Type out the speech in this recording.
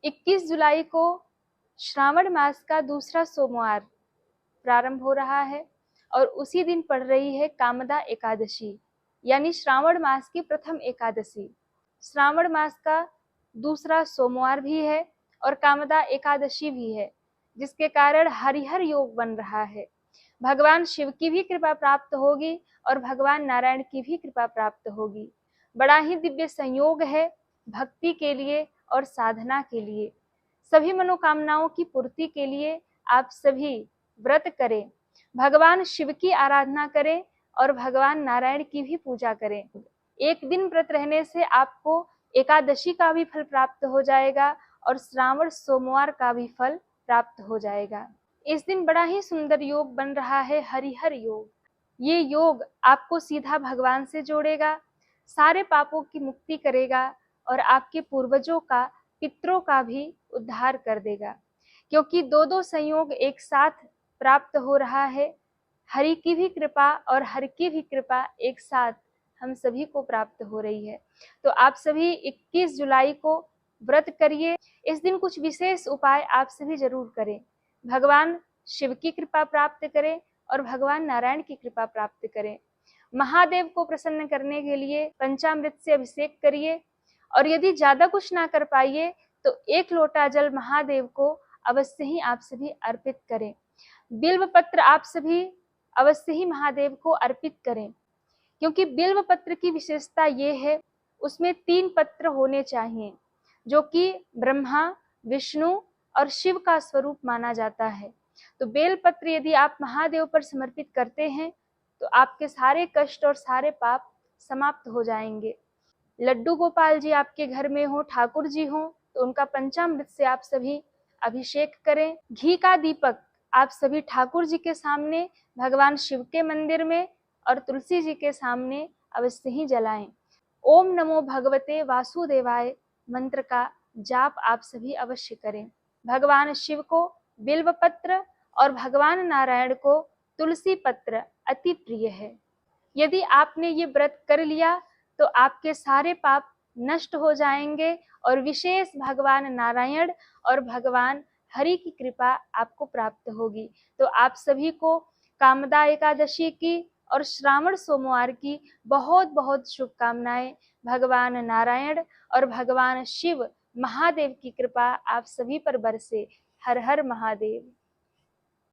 21 जुलाई को श्रावण मास का दूसरा सोमवार प्रारंभ हो रहा है और उसी दिन पड़ रही है कामदा एकादशी, यानी श्रावण मास की प्रथम एकादशी। श्रावण मास का दूसरा सोमवार भी है और कामदा एकादशी भी है, जिसके कारण हरिहर योग बन रहा है। भगवान शिव की भी कृपा प्राप्त होगी और भगवान नारायण की भी कृपा प्राप्त होगी। बड़ा ही दिव्य संयोग है भक्ति के लिए और साधना के लिए। सभी मनोकामनाओं की पूर्ति के लिए आप सभी व्रत करें, भगवान शिव की आराधना करें और भगवान नारायण की भी पूजा करें। एक दिन व्रत रहने से आपको एकादशी का भी फल प्राप्त हो जाएगा और श्रावण सोमवार का भी फल प्राप्त हो जाएगा। इस दिन बड़ा ही सुंदर योग बन रहा है, हरिहर योग। ये योग आपको सीधा भगवान से जोड़ेगा, सारे पापों की मुक्ति करेगा और आपके पूर्वजों का, पितरों का भी उद्धार कर देगा, क्योंकि दो संयोग एक साथ प्राप्त हो रहा है। हरि की भी कृपा और हर की भी कृपा एक साथ हम सभी को प्राप्त हो रही है। तो आप सभी 21 जुलाई को व्रत करिए। इस दिन कुछ विशेष उपाय आप सभी जरूर करें। भगवान शिव की कृपा प्राप्त करें और भगवान नारायण की कृपा प्राप्त करें। महादेव को प्रसन्न करने के लिए पंचामृत से अभिषेक करिए और यदि ज्यादा कुछ ना कर पाइए तो 1 लोटा जल महादेव को अवश्य ही आप सभी अर्पित करें। बिल्व पत्र आप सभी अवश्य ही महादेव को अर्पित करें, क्योंकि बिल्व पत्र की विशेषता ये है, उसमें 3 पत्र होने चाहिए, जो कि ब्रह्मा, विष्णु और शिव का स्वरूप माना जाता है। तो बेल पत्र यदि आप महादेव पर समर्पित करते हैं तो आपके सारे कष्ट और सारे पाप समाप्त हो जाएंगे। लड्डू गोपाल जी आपके घर में हो, ठाकुर जी हो, तो उनका पंचामृत से आप सभी अभिषेक करें। घी का दीपक आप सभी ठाकुर जी के सामने, भगवान शिव के मंदिर में और तुलसी जी के सामने अवश्य ही जलाएं। ओम नमो भगवते वासुदेवाय मंत्र का जाप आप सभी अवश्य करें। भगवान शिव को बिल्व पत्र और भगवान नारायण को तुलसी पत्र अति प्रिय है। यदि आपने ये व्रत कर लिया तो आपके सारे पाप नष्ट हो जाएंगे और विशेष भगवान नारायण और भगवान हरि की कृपा आपको प्राप्त होगी। तो आप सभी को कामदा एकादशी की और श्रावण सोमवार की बहुत बहुत शुभकामनाएं। भगवान नारायण और भगवान शिव महादेव की कृपा आप सभी पर बरसे। हर हर महादेव।